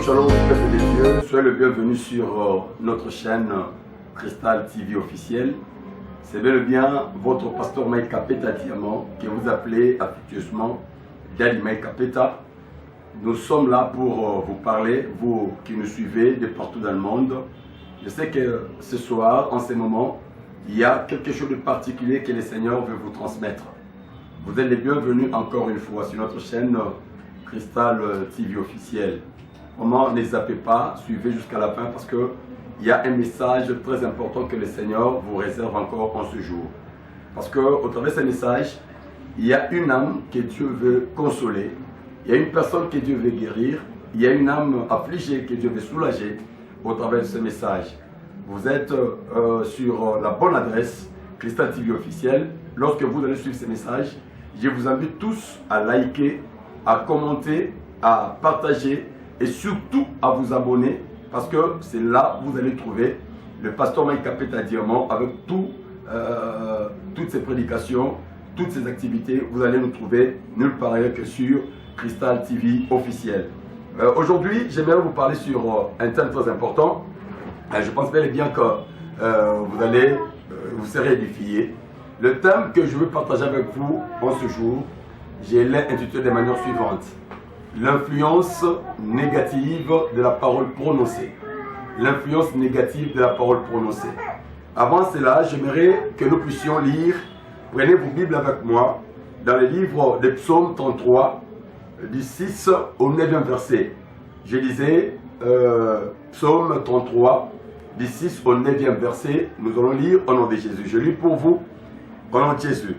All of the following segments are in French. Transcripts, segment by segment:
Shalom, peuple de Dieu, soyez le bienvenu sur notre chaîne Crystal TV officielle. C'est bel et bien votre pasteur Mike Kapeta Diamant que vous appelez affectueusement Daddy Mike Kapeta. Nous sommes là pour vous parler, vous qui nous suivez de partout dans le monde. Je sais que ce soir, en ce moment, il y a quelque chose de particulier que le Seigneur veut vous transmettre. Vous êtes les bienvenus encore une fois sur notre chaîne Crystal TV officielle. Vraiment, ne zappez pas, suivez jusqu'à la fin parce qu'il y a un message très important que le Seigneur vous réserve encore en ce jour. Parce qu'au travers de ce message, il y a une âme que Dieu veut consoler, il y a une personne que Dieu veut guérir, il y a une âme affligée que Dieu veut soulager au travers de ce message. Vous êtes sur la bonne adresse, Crystal TV officielle. Lorsque vous allez suivre ce message, je vous invite tous à liker, à commenter, à partager et surtout à vous abonner parce que c'est là que vous allez trouver le pasteur Mike Kapeta Diamant avec toutes ses prédications, toutes ses activités. Vous allez nous trouver nulle part ailleurs que sur Crystal TV officielle. Aujourd'hui, j'aimerais vous parler sur un thème très important. Je pense bel et bien que vous serez édifiés. Le thème que je veux partager avec vous en ce jour, je l'ai intitulé de manière suivante. L'influence négative de la parole prononcée. L'influence négative de la parole prononcée. Avant cela, j'aimerais que nous puissions lire, prenez vos Bibles avec moi, dans le livre de Psaume 33, du 6 au 9e verset. Je disais, Psaume 33, du 6 au 9e verset, nous allons lire au nom de Jésus. Je lis pour vous, au nom de Jésus.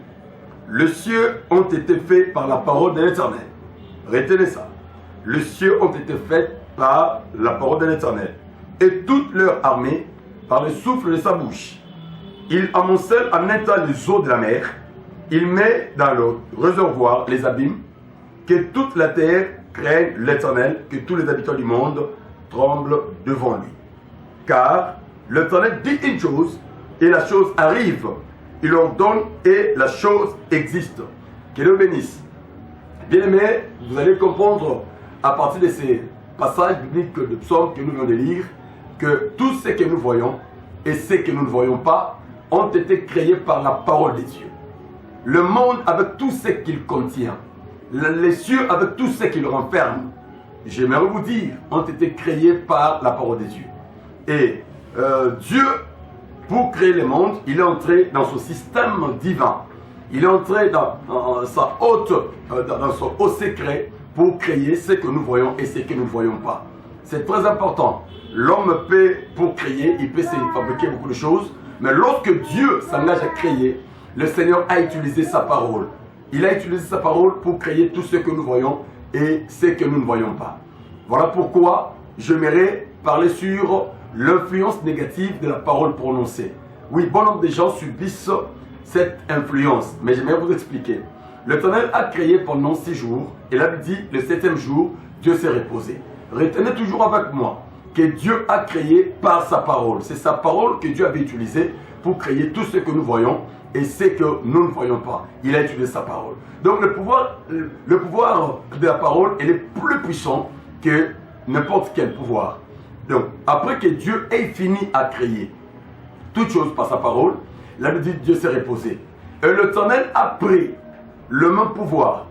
Les cieux ont été faits par la parole de l'Éternel. Retenez ça. Les cieux ont été faits par la parole de l'Éternel. Et toute leur armée par le souffle de sa bouche. Il amoncelle en un tas les eaux de la mer. Il met dans le réservoir les abîmes. Que toute la terre craigne l'Éternel. Que tous les habitants du monde tremblent devant lui. Car l'Éternel dit une chose et la chose arrive. Il ordonne et la chose existe. Qu'il le bénisse. Bien-aimés, vous allez comprendre à partir de ces passages bibliques de psaumes que nous venons de lire que tout ce que nous voyons et ce que nous ne voyons pas ont été créés par la parole de Dieu. Le monde avec tout ce qu'il contient, les cieux avec tout ce qu'il renferme, j'aimerais vous dire, ont été créés par la parole de Dieu. Et Dieu, pour créer le monde, il est entré dans son système divin. Il est entré dans son haut secret pour créer ce que nous voyons et ce que nous ne voyons pas. C'est très important. L'homme peut, pour créer, il peut se fabriquer beaucoup de choses, mais lorsque Dieu s'engage à créer, le Seigneur a utilisé sa parole. Il a utilisé sa parole pour créer tout ce que nous voyons et ce que nous ne voyons pas. Voilà pourquoi j'aimerais parler sur l'influence négative de la parole prononcée. Oui, bon nombre de gens subissent cette influence, mais j'aimerais vous expliquer. L'Éternel a créé pendant 6 jours, et là il dit, le 7e jour, Dieu s'est reposé. Retenez toujours avec moi que Dieu a créé par sa parole. C'est sa parole que Dieu avait utilisée pour créer tout ce que nous voyons et ce que nous ne voyons pas. Il a utilisé sa parole. Donc le pouvoir de la parole est plus puissant que n'importe quel pouvoir. Donc après que Dieu ait fini à créer toutes choses par sa parole, la Bible dit Dieu s'est reposé. Et l'Éternel a pris le même pouvoir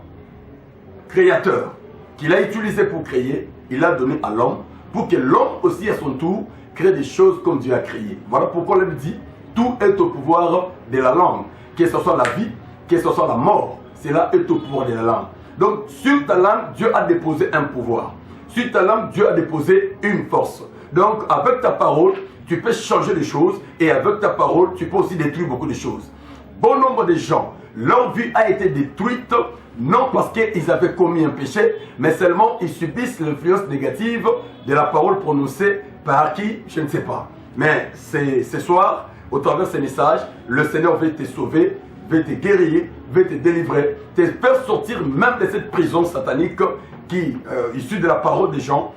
créateur qu'il a utilisé pour créer, il l'a donné à l'homme pour que l'homme aussi à son tour crée des choses comme Dieu a créé. Voilà pourquoi la Bible dit tout est au pouvoir de la langue. Que ce soit la vie, que ce soit la mort, cela est au pouvoir de la langue. Donc sur ta langue, Dieu a déposé un pouvoir. Sur ta langue, Dieu a déposé une force. Donc avec ta parole, tu peux changer les choses et avec ta parole, tu peux aussi détruire beaucoup de choses. Bon nombre de gens, leur vie a été détruite, non parce qu'ils avaient commis un péché, mais seulement ils subissent l'influence négative de la parole prononcée par qui, je ne sais pas. Mais ce soir, au travers de ces messages, le Seigneur veut te sauver, veut te guérir, veut te délivrer, te faire sortir même de cette prison satanique qui, issue de la parole des gens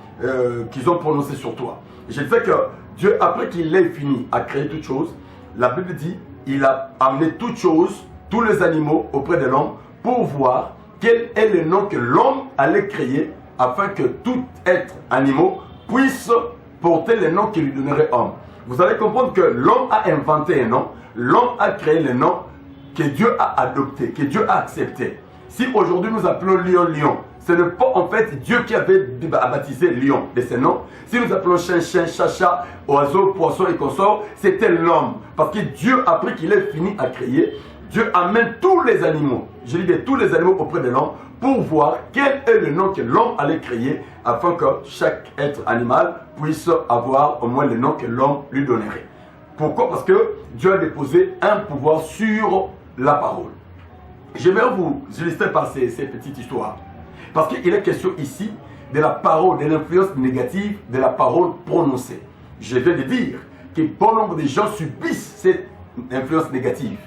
qu'ils ont prononcée sur toi. Je sais que Dieu, après qu'il ait fini à créer toutes choses, la Bible dit, il a amené toutes choses, tous les animaux auprès de l'homme pour voir quel est le nom que l'homme allait créer afin que tout être animaux puisse porter les noms qu'il lui donnerait homme. Vous allez comprendre que l'homme a inventé un nom, l'homme a créé le nom que Dieu a adopté, que Dieu a accepté. Si aujourd'hui nous appelons lion, lion, ce n'est pas en fait Dieu qui avait baptisé lion de ce nom. Si nous appelons chien, chien, chat, chat, oiseau, poisson et consorts, c'était l'homme. Parce que Dieu, après qu'il ait fini à créer, Dieu amène tous les animaux, je dis tous les animaux auprès de l'homme, pour voir quel est le nom que l'homme allait créer, afin que chaque être animal puisse avoir au moins le nom que l'homme lui donnerait. Pourquoi? Parce que Dieu a déposé un pouvoir sur la parole. Je vais vous illustrer par ces petites histoires. Parce qu'il est question ici de la parole, de l'influence négative de la parole prononcée. Je vais de dire que bon nombre de gens subissent cette influence négative,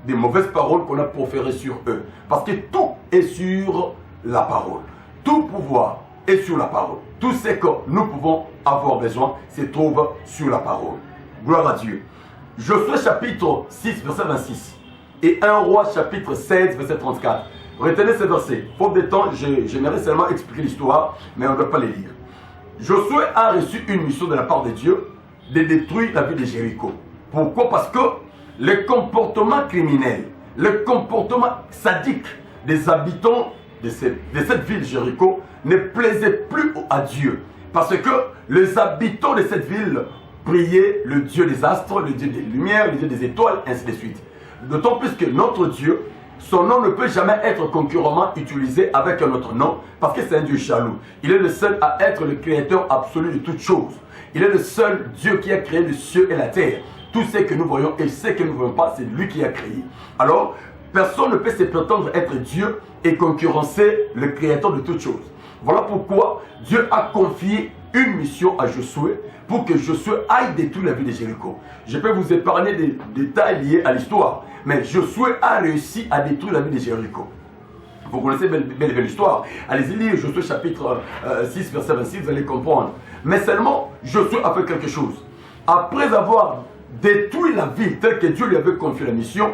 des mauvaises paroles qu'on a proférées sur eux. Parce que tout est sur la parole. Tout pouvoir est sur la parole. Tout ce que nous pouvons avoir besoin se trouve sur la parole. Gloire à Dieu. Josué chapitre 6, verset 26 et 1 Roi chapitre 16, verset 34. Retenez ces versets. Faute de temps, j'aimerais seulement expliquer l'histoire, mais on ne peut pas les lire. Josué a reçu une mission de la part de Dieu de détruire la ville de Jéricho. Pourquoi? Parce que le comportement criminel, le comportement sadique des habitants de cette ville de Jéricho ne plaisait plus à Dieu. Parce que les habitants de cette ville priaient le Dieu des astres, le Dieu des lumières, le Dieu des étoiles, ainsi de suite. D'autant plus que notre Dieu, son nom ne peut jamais être concurremment utilisé avec un autre nom, parce que c'est un Dieu jaloux. Il est le seul à être le créateur absolu de toutes choses. Il est le seul Dieu qui a créé le ciel et la terre. Tout ce que nous voyons et ce que nous ne voyons pas, c'est lui qui a créé. Alors, personne ne peut se prétendre être Dieu et concurrencer le créateur de toutes choses. Voilà pourquoi Dieu a confié une mission à Josué pour que Josué aille détruire la ville de Jéricho. Je peux vous épargner des détails liés à l'histoire, mais Josué a réussi à détruire la ville de Jéricho. Vous connaissez belle l'histoire. Allez-y lire Josué chapitre 6, verset 26, vous allez comprendre. Mais seulement, Josué a fait quelque chose. Après avoir détruit la ville telle que Dieu lui avait confié la mission,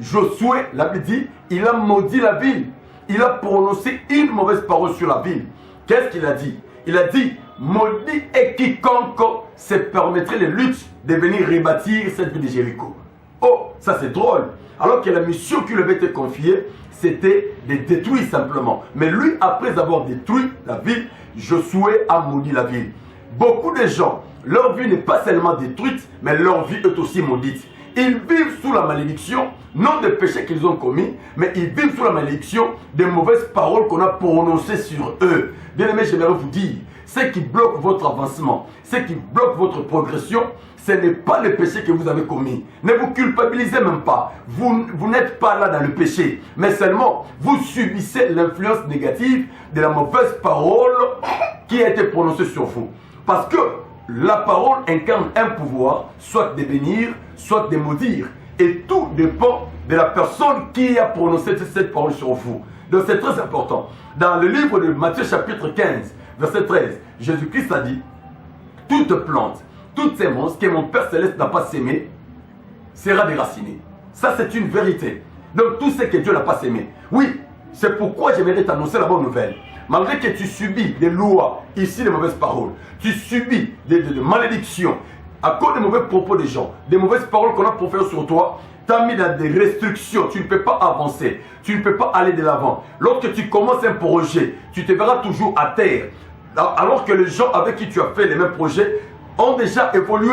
Josué, la Bible dit, il a maudit la ville. Il a prononcé une mauvaise parole sur la ville. Qu'est-ce qu'il a dit? Il a dit, maudit est quiconque se permettrait les luttes de venir rebâtir cette ville de Jéricho. Oh, ça c'est drôle. Alors que la mission qui lui avait été confiée, c'était de détruire simplement. Mais lui, après avoir détruit la ville, Josué a maudit la ville. Beaucoup de gens, leur vie n'est pas seulement détruite, mais leur vie est aussi maudite. Ils vivent sous la malédiction, non des péchés qu'ils ont commis, mais ils vivent sous la malédiction des mauvaises paroles qu'on a prononcées sur eux. Bien aimé, j'aimerais vous dire, ce qui bloque votre avancement, ce qui bloque votre progression, ce n'est pas le péché que vous avez commis. Ne vous culpabilisez même pas. Vous n'êtes pas là dans le péché, mais seulement vous subissez l'influence négative de la mauvaise parole qui a été prononcée sur vous. Parce que la parole incarne un pouvoir, soit de bénir, soit de maudire. Et tout dépend de la personne qui a prononcé cette parole sur vous. Donc c'est très important. Dans le livre de Matthieu chapitre 15, verset 13, Jésus-Christ a dit, toute plante, toute sémence que mon Père Céleste n'a pas sémée, sera déracinée. Ça c'est une vérité. Donc tout ce que Dieu n'a pas sémé. Oui, c'est pourquoi j'aimerais t'annoncer la bonne nouvelle. Malgré que tu subis des lois, ici des mauvaises paroles, tu subis des malédictions, à cause des mauvais propos des gens, des mauvaises paroles qu'on a proférées sur toi, tu as mis dans des restrictions, tu ne peux pas avancer, tu ne peux pas aller de l'avant. Lorsque tu commences un projet, tu te verras toujours à terre. Alors que les gens avec qui tu as fait les mêmes projets ont déjà évolué,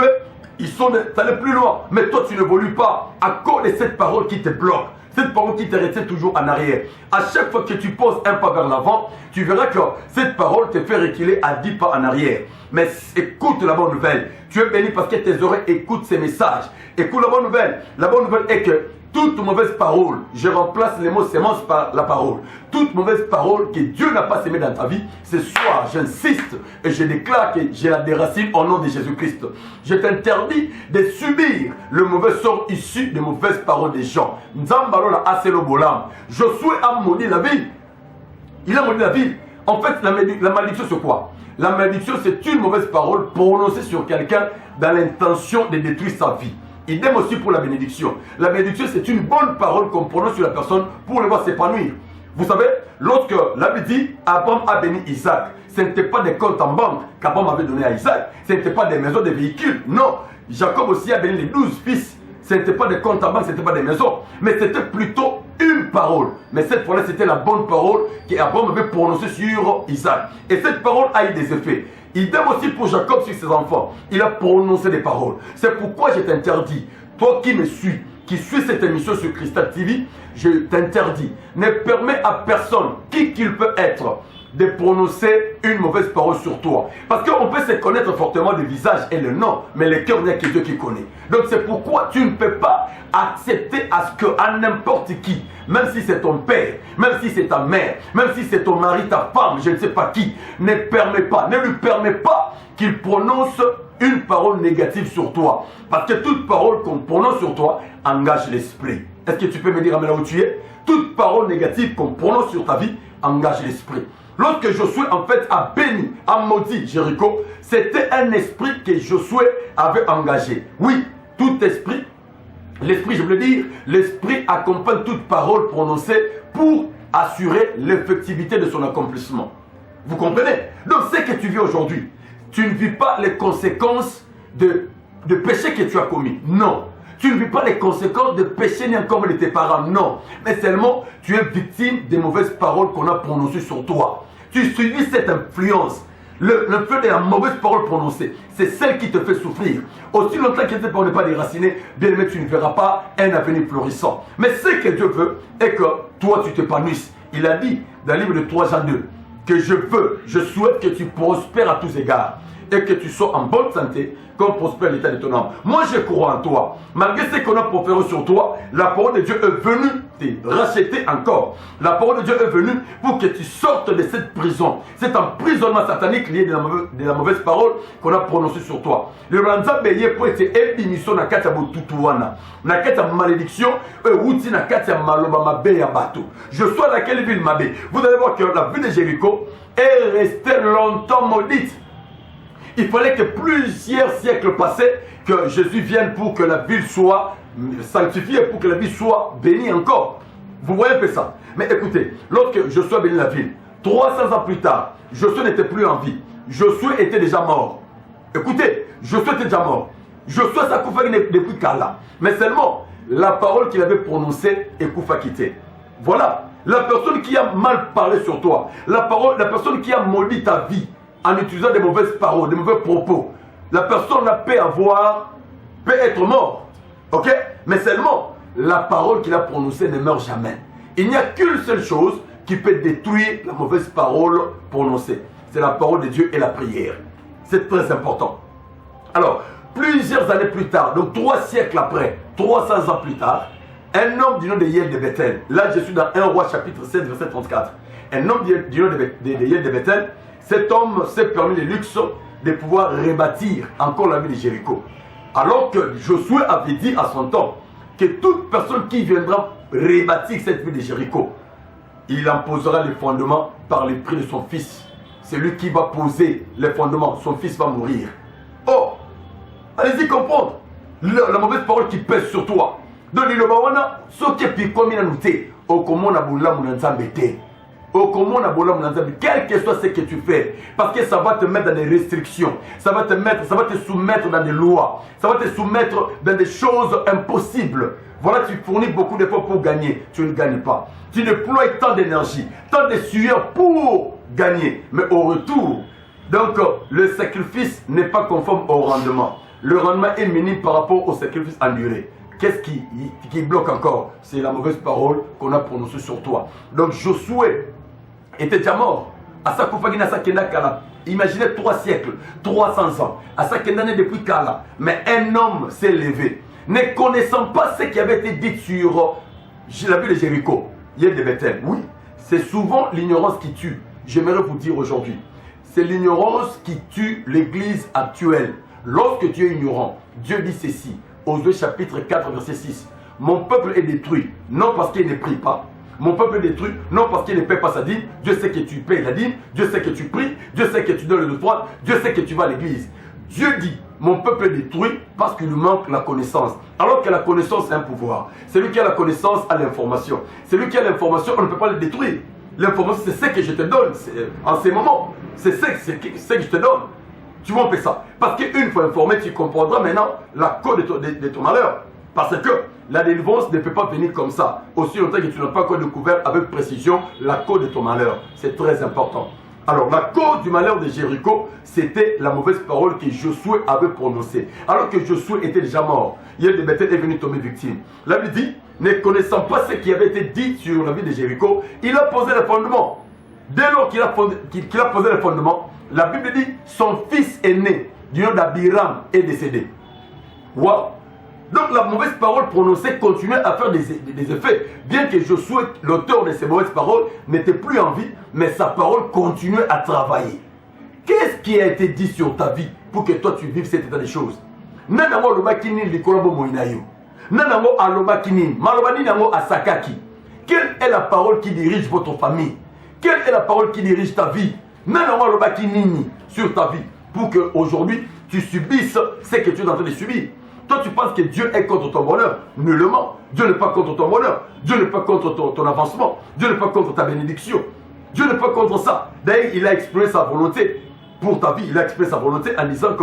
ils sont allés plus loin. Mais toi, tu n'évolues pas à cause de cette parole qui te bloque. Cette parole qui te retient toujours en arrière. À chaque fois que tu poses un pas vers l'avant, tu verras que cette parole te fait reculer à 10 pas en arrière. Mais écoute la bonne nouvelle. Tu es béni parce que tes oreilles écoutent ces messages. Écoute la bonne nouvelle. La bonne nouvelle est que toute mauvaise parole, je remplace les mots sémence par la parole. Toute mauvaise parole que Dieu n'a pas sémée dans ta vie, ce soir, j'insiste et je déclare que j'ai la déracine au nom de Jésus-Christ. Je t'interdis de subir le mauvais sort issu des mauvaises paroles des gens. Nzambalola aselo bolam. Josué a maudit la ville. Il a maudit la ville. En fait, la malédiction c'est quoi? La malédiction c'est une mauvaise parole prononcée sur quelqu'un dans l'intention de détruire sa vie. Idem aussi pour la bénédiction. La bénédiction, c'est une bonne parole qu'on prononce sur la personne pour le voir s'épanouir. Vous savez, lorsque la Bible dit Abraham a béni Isaac, ce n'était pas des comptes en banque qu'Abraham avait donné à Isaac, ce n'était pas des maisons, des véhicules. Non, Jacob aussi a béni les 12 fils. Ce n'était pas des comptes en banque, ce n'était pas des maisons, mais c'était plutôt une parole. Mais cette fois-là, c'était la bonne parole qu'Abraham avait prononcée sur Isaac. Et cette parole a eu des effets. Idem aussi pour Jacob sur ses enfants. Il a prononcé des paroles. C'est pourquoi je t'interdis, toi qui me suis, qui suis cette émission sur Cristal TV, je t'interdis, ne permets à personne, qui qu'il peut être, de prononcer une mauvaise parole sur toi. Parce qu'on peut se connaître fortement le visage et le nom, mais le cœur, il n'y a que Dieu qui connaît. Donc c'est pourquoi tu ne peux pas accepter à ce qu'à n'importe qui, même si c'est ton père, même si c'est ta mère, même si c'est ton mari, ta femme, je ne sais pas qui, ne lui permets pas qu'il prononce une parole négative sur toi. Parce que toute parole qu'on prononce sur toi engage l'esprit. Est-ce que tu peux me dire là où tu es? Toute parole négative qu'on prononce sur ta vie engage l'esprit. Lorsque Josué en fait a béni, a maudit Jéricho, c'était un esprit que Josué avait engagé. Oui, tout esprit, l'esprit, je voulais dire, l'esprit accompagne toute parole prononcée pour assurer l'effectivité de son accomplissement. Vous comprenez? Donc ce que tu vis aujourd'hui, tu ne vis pas les conséquences de péché que tu as commis. Non. Tu ne vis pas les conséquences de péché ni encore de tes parents. Non. Mais seulement, tu es victime des mauvaises paroles qu'on a prononcées sur toi. Tu subis cette influence. Le fait de la mauvaise parole prononcée, c'est celle qui te fait souffrir. Aussi longtemps que tu n'est pas déraciné, bien aimé, tu ne verras pas un avenir florissant. Mais ce que Dieu veut est que toi, tu t'épanouisses. Il a dit dans le livre de 3 Jean 2 que je souhaite que tu prospères à tous égards et que tu sois en bonne santé, comme prospère l'état de ton âme. Moi, je crois en toi. Malgré ce qu'on a proféré sur toi, la parole de Dieu est venue te racheter encore. La parole de Dieu est venue pour que tu sortes de cette prison, cet emprisonnement satanique lié de la mauvaise parole qu'on a prononcée sur toi. Le Ranza Beye pour être émission na kati ya botutuana, na kati ya malédiction, outi na kati ya maloba mabe ya bato. Je sois dans quelle ville mabe? Vous allez voir que la ville de Jéricho est restée longtemps maudite. Il fallait que plusieurs siècles passés que Jésus vienne pour que la ville soit sanctifiée, pour que la ville soit bénie encore. Vous voyez un peu ça. Mais écoutez, lorsque Josué a béni la ville, 300 ans plus tard, Josué n'était plus en vie. Josué était déjà mort. Écoutez, Josué était déjà mort. Josué s'accoufa depuis Kala. Mais seulement, la parole qu'il avait prononcée, Ekoufa quitté. Voilà. La personne qui a mal parlé sur toi, la personne qui a maudit ta vie, en utilisant des mauvaises paroles, des mauvais propos. La personne peut être morte. Ok? Mais seulement, la parole qu'il a prononcée ne meurt jamais. Il n'y a qu'une seule chose qui peut détruire la mauvaise parole prononcée. C'est la parole de Dieu et la prière. C'est très important. Alors, plusieurs années plus tard, donc 3 siècles après, 300 ans plus tard, un homme du nom de Yael de Bethel, là je suis dans 1 Roi chapitre 7, verset 34. Un homme du nom de Yael de Bethel, cet homme s'est permis le luxe de pouvoir rebâtir encore la ville de Jéricho. Alors que Josué avait dit à son temps que toute personne qui viendra rebâtir cette ville de Jéricho, il en posera les fondements par le prix de son fils. C'est lui qui va poser les fondements. Son fils va mourir. Oh, allez-y comprendre la mauvaise parole qui pèse sur toi. Donc il va ce qui est comme il a noté. Oh, comment on a voulu l'embêter. Oh, comment on a beau quel que soit ce que tu fais, parce que ça va te mettre dans des restrictions, ça va te soumettre dans des lois, ça va te soumettre dans des choses impossibles. Voilà, tu fournis beaucoup d'efforts pour gagner, tu ne gagnes pas. Tu déploies tant d'énergie, tant de sueur pour gagner, mais au retour, donc le sacrifice n'est pas conforme au rendement. Le rendement est minime par rapport au sacrifice enduré. Qu'est-ce qui bloque encore? C'est la mauvaise parole qu'on a prononcée sur toi. Donc Josué était déjà mort. Imaginez 3 siècles, 300 ans. Asakenda depuis Kala. Mais un homme s'est levé, ne connaissant pas ce qui avait été dit sur la ville de Jéricho, Yael de Bethel. Oui, c'est souvent l'ignorance qui tue. J'aimerais vous dire aujourd'hui, c'est l'ignorance qui tue l'église actuelle. Lorsque tu es ignorant, Dieu dit ceci, Osée chapitre 4, verset 6. Mon peuple est détruit, non parce qu'il ne prie pas. Mon peuple est détruit, non parce qu'il ne paie pas sa dîme. Dieu sait que tu payes la dîme, Dieu sait que tu pries, Dieu sait que tu donnes le droit, Dieu sait que tu vas à l'église. Dieu dit, mon peuple est détruit parce qu'il lui manque la connaissance. Alors que la connaissance est un pouvoir. Celui qui a la connaissance a l'information. Celui qui a l'information, on ne peut pas le détruire. L'information, c'est ce que je te donne en ces moments. C'est ce que je te donne. Tu vois un peu ça. Parce qu'une fois informé, tu comprendras maintenant la cause de ton malheur. Parce que la délivrance ne peut pas venir comme ça. Aussi longtemps que tu n'as pas encore découvert avec précision la cause de ton malheur. C'est très important. Alors, la cause du malheur de Jéricho, c'était la mauvaise parole que Josué avait prononcée. Alors que Josué était déjà mort, hier de Bethel est venu tomber victime. La Bible dit, ne connaissant pas ce qui avait été dit sur la vie de Jéricho, il a posé le fondement. Dès lors qu'il a posé le fondement, la Bible dit, son fils aîné, du nom d'Abiram, est décédé. Waouh! Donc la mauvaise parole prononcée continuait à faire des effets. Bien que Josué, l'auteur de ces mauvaises paroles, n'était plus en vie, mais sa parole continuait à travailler. Qu'est-ce qui a été dit sur ta vie pour que toi tu vives cet état de choses? Nanamo alobakini likolabo moinayo. Nanamo alobakini, malobani nango asakaki. Quelle est la parole qui dirige votre famille? Quelle est la parole qui dirige ta vie? Nanamo alobakini sur ta vie pour que aujourd'hui tu subisses ce que tu es en train de subir. Toi, tu penses que Dieu est contre ton bonheur? Nullement. Dieu n'est pas contre ton bonheur. Dieu n'est pas contre ton avancement. Dieu n'est pas contre ta bénédiction. Dieu n'est pas contre ça. D'ailleurs, il a exprimé sa volonté pour ta vie. Il a exprimé sa volonté en disant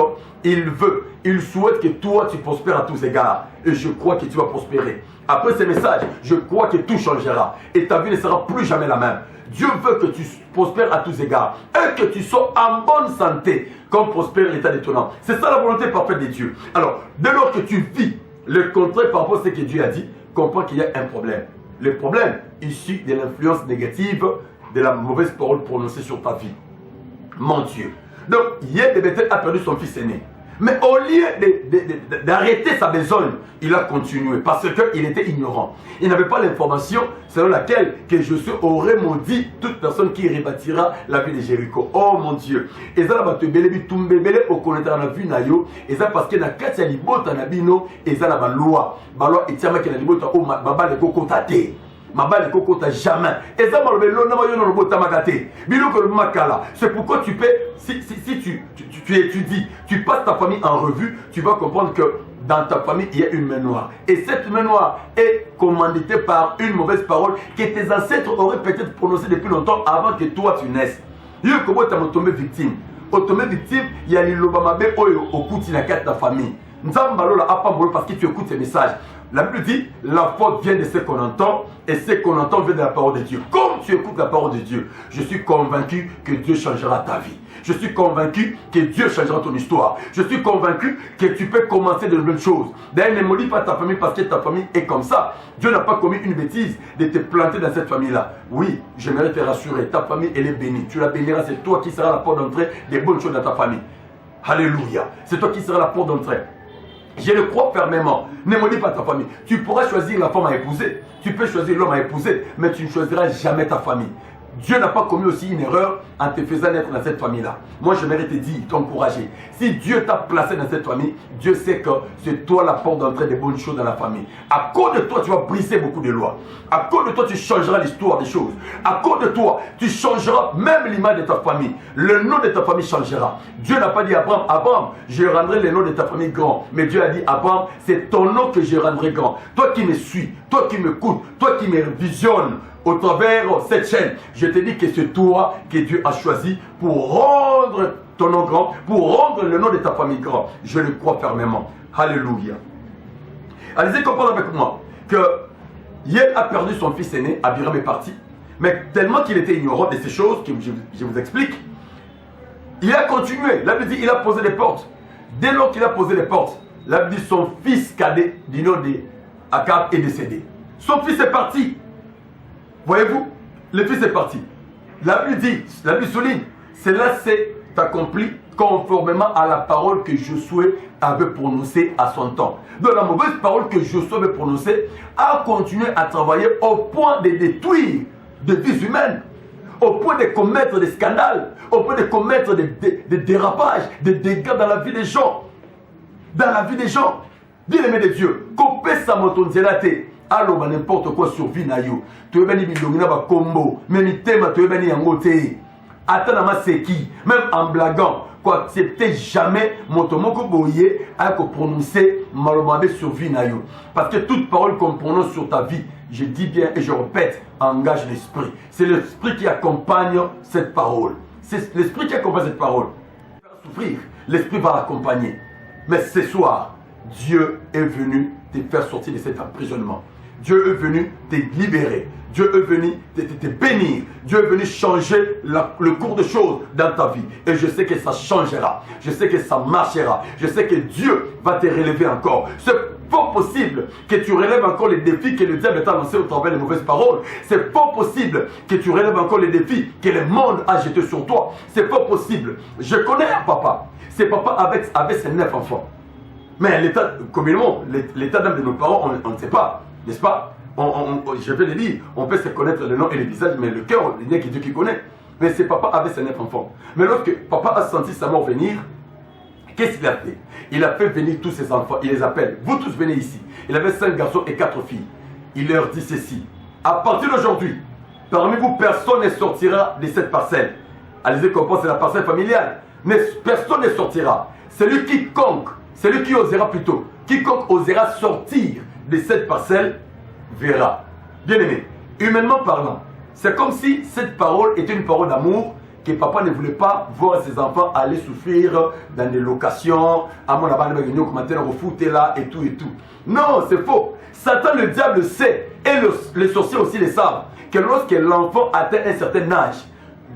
qu'il souhaite que toi, tu prospères à tous égards. Et je crois que tu vas prospérer. Après ces messages, je crois que tout changera. Et ta vie ne sera plus jamais la même. Dieu veut que tu prospères à tous égards et que tu sois en bonne santé comme prospère l'état détonnant. C'est ça la volonté parfaite de Dieu. Alors, dès lors que tu vis le contraire par rapport à ce que Dieu a dit, comprends qu'il y a un problème. Le problème issu de l'influence négative de la mauvaise parole prononcée sur ta vie. Mon Dieu. Donc, hier, Bethel a perdu son fils aîné. Mais au lieu d'arrêter sa besogne, il a continué parce qu'il était ignorant. Il n'avait pas l'information selon laquelle que Josué aurait maudit toute personne qui rebâtira la ville de Jéricho. Oh mon Dieu. Et ça, la au connaître la vie nayo. Et ça parce que na kati ya libota na bino, et ça la loi. La loi est tiama que la libota au baba le kokotate. Mabale kokota jamais. Et ça c'est pourquoi tu peux, si tu étudies, tu passes ta famille en revue, tu vas comprendre que dans ta famille, il y a une main noire. Et cette main noire est commanditée par une mauvaise parole que tes ancêtres auraient peut-être prononcée depuis longtemps avant que toi tu naisses. Il y a tombé victime. Au tombé victime, il y a l'Ilobamabe au coup de ta famille. Parce que tu écoutes ces messages. La Bible dit, la faute vient de ce qu'on entend, et ce qu'on entend vient de la parole de Dieu. Comme tu écoutes la parole de Dieu, je suis convaincu que Dieu changera ta vie. Je suis convaincu que Dieu changera ton histoire. Je suis convaincu que tu peux commencer de nouvelles choses. D'ailleurs, ne maudis pas ta famille parce que ta famille est comme ça. Dieu n'a pas commis une bêtise de te planter dans cette famille-là. Oui, j'aimerais te rassurer, ta famille, elle est bénie. Tu la béniras, c'est toi qui seras la porte d'entrée des bonnes choses dans ta famille. Alléluia. C'est toi qui seras la porte d'entrée. Je le crois fermement. Ne maudis pas ta famille. Tu pourras choisir la femme à épouser. Tu peux choisir l'homme à épouser. Mais tu ne choisiras jamais ta famille. Dieu n'a pas commis aussi une erreur en te faisant naître dans cette famille-là. Moi, je vais te dire, t'encourager. Si Dieu t'a placé dans cette famille, Dieu sait que c'est toi la porte d'entrée des bonnes choses dans la famille. À cause de toi, tu vas briser beaucoup de lois. À cause de toi, tu changeras l'histoire des choses. À cause de toi, tu changeras même l'image de ta famille. Le nom de ta famille changera. Dieu n'a pas dit à Abraham, Abraham, je rendrai le nom de ta famille grand. Mais Dieu a dit, Abraham, c'est ton nom que je rendrai grand. Toi qui me suis, toi qui m'écoutes, toi qui me visionnes, au travers cette chaîne, je te dis que c'est toi que Dieu a choisi pour rendre ton nom grand, pour rendre le nom de ta famille grand. Je le crois fermement. Alléluia. Allez-y comprendre avec moi que Yel a perdu son fils aîné, Abiram est parti, mais tellement qu'il était ignorant de ces choses que je vous explique, il a continué. La Bible dit il a posé les portes. Dès lors qu'il a posé les portes, la Bible dit son fils cadet du nom d'Akab est décédé. Son fils est parti. Voyez-vous, le fils est parti. La Bible dit, la Bible souligne, cela s'est accompli conformément à la parole que Josué avait prononcée à son temps. Donc la mauvaise parole que Josué avait prononcée a continué à travailler au point de détruire des vies humaines, au point de commettre des scandales, au point de commettre des dérapages, des dégâts dans la vie des gens. Dans la vie des gens. Bien-aimé de Dieu, couper sa motonzelate. Alors, n'importe quoi sur vie na yo. Tu es venu bilongina ba combo. Même thème, tu es venu en côté. Attends, c'est qui? Même en blaguant. accepter jamais motomoko boye à prononcer malomabé sur vie na yo. Parce que toute parole qu'on prononce sur ta vie, je dis bien et je répète, engage l'esprit. C'est l'esprit qui accompagne cette parole. C'est l'esprit qui accompagne cette parole. Souffrir, l'esprit va l'accompagner. Mais ce soir, Dieu est venu te faire sortir de cet emprisonnement. Dieu est venu te libérer. Dieu est venu te bénir. Dieu est venu changer le cours de choses dans ta vie. Et je sais que ça changera. Je sais que ça marchera. Je sais que Dieu va te relever encore. C'est fort possible que tu relèves encore les défis que le diable t'a lancés au travers des mauvaises paroles. C'est fort possible que tu relèves encore les défis que le monde a jetés sur toi. C'est fort possible. Je connais un papa. C'est papa avec ses 9 enfants. Mais l'état, communément, l'état d'âme de nos parents, on ne sait pas. N'est-ce pas? Je vais le dire, on peut se connaître le nom et le visage, mais le cœur, il n'y a que Dieu qui connaît. Mais c'est papa avec ses 9 enfants. Mais lorsque papa a senti sa mort venir, qu'est-ce qu'il a fait? Il a fait venir tous ses enfants, il les appelle. Vous tous venez ici. Il avait 5 garçons et 4 filles. Il leur dit ceci. À partir d'aujourd'hui, parmi vous, personne ne sortira de cette parcelle. Allez-y, comprendre, c'est la parcelle familiale. Mais personne ne sortira. Celui qui osera plutôt, quiconque osera sortir de cette parcelle, verra. Bien aimé, humainement parlant, c'est comme si cette parole était une parole d'amour que papa ne voulait pas voir ses enfants aller souffrir dans des locations, à mon abat, au foot là et tout et tout. Non, c'est faux. Satan, le diable, sait, et les sorciers aussi le savent, que lorsque l'enfant atteint un certain âge,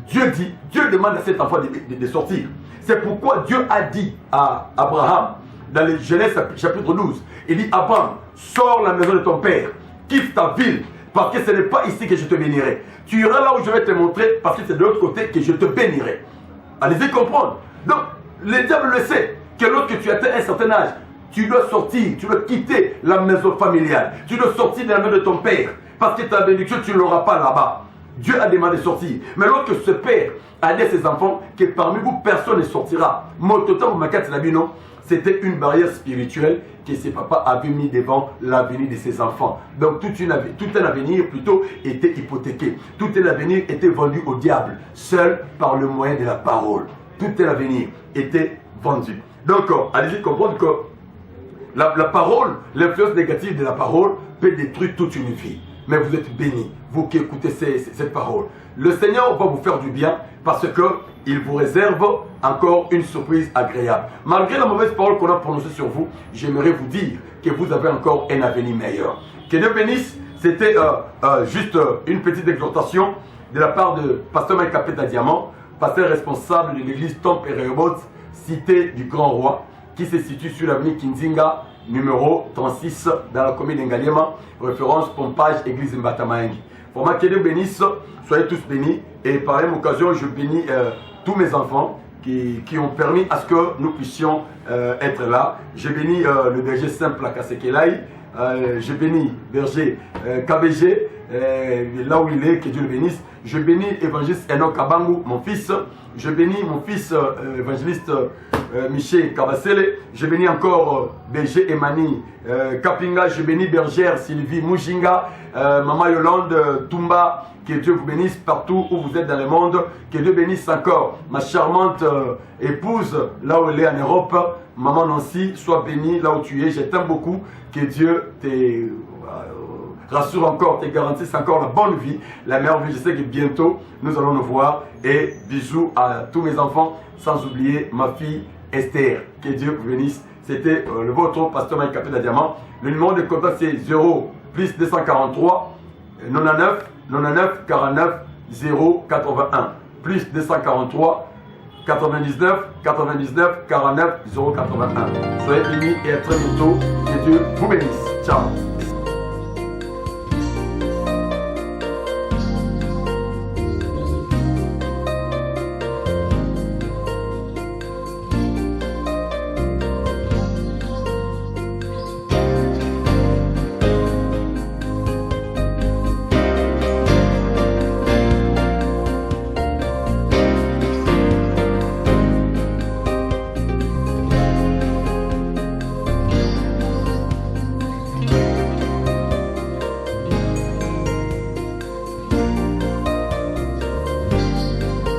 Dieu demande à cet enfant de sortir. C'est pourquoi Dieu a dit à Abraham, dans les Genèse chapitre 12, il dit: Abraham, sors la maison de ton père, quitte ta ville, parce que ce n'est pas ici que je te bénirai. Tu iras là où je vais te montrer, parce que c'est de l'autre côté que je te bénirai. Allez-y comprendre. Donc, le diable le sait, que lorsque tu atteins un certain âge, tu dois sortir, tu dois quitter la maison familiale, tu dois sortir de la maison de ton père, parce que ta bénédiction, tu ne l'auras pas là-bas. Dieu a demandé de sortir. Mais lorsque ce père a dit à ses enfants que parmi vous, personne ne sortira, c'était une barrière spirituelle que ses papas avaient mis devant l'avenir de ses enfants. Donc tout un avenir plutôt était hypothéqué. Tout un avenir était vendu au diable, seul par le moyen de la parole. Tout un avenir était vendu. Donc allez-y comprendre que la parole, l'influence négative de la parole peut détruire toute une vie. Mais vous êtes bénis, vous qui écoutez cette parole. Le Seigneur va vous faire du bien parce qu'il vous réserve encore une surprise agréable. Malgré la mauvaise parole qu'on a prononcée sur vous, j'aimerais vous dire que vous avez encore un avenir meilleur. Que Dieu bénisse. C'était juste une petite exhortation de la part de Pasteur Mike Kapeta Diamant, pasteur responsable de l'église Temple et Rehoboth, cité du Grand Roi, qui se situe sur l'avenue Kinzinga, numéro 36, dans la commune d'Engaliema, référence Pompage, église Mbatamaengi. Pour moi, que Dieu bénisse, soyez tous bénis. Et par la même occasion, je bénis tous mes enfants qui ont permis à ce que nous puissions être là. Je bénis le berger simple à Kasekelai. Je bénis berger KBG, là où il est, que Dieu le bénisse. Je bénis évangéliste Enoch Kabangu, mon fils. Je bénis mon fils évangéliste Michel Kabasele. Je bénis encore berger Emani Kapinga. Je bénis bergère Sylvie Mujinga, maman Yolande Tumba. Que Dieu vous bénisse partout où vous êtes dans le monde. Que Dieu bénisse encore ma charmante épouse là où elle est en Europe. Maman Nancy, sois bénie là où tu es. Je t'aime beaucoup. Que Dieu te rassure encore, te garantisse encore la bonne vie, la meilleure vie. Je sais que bientôt nous allons nous voir. Et bisous à tous mes enfants, sans oublier ma fille Esther. Que Dieu vous bénisse. C'était le vôtre, pasteur Mike Kapeta Diamant. Le numéro de contact c'est 0 plus 243 99 49 081 plus 243 99 49 49 081. Soyez bénis et à très bientôt. Que Dieu vous bénisse. Ciao.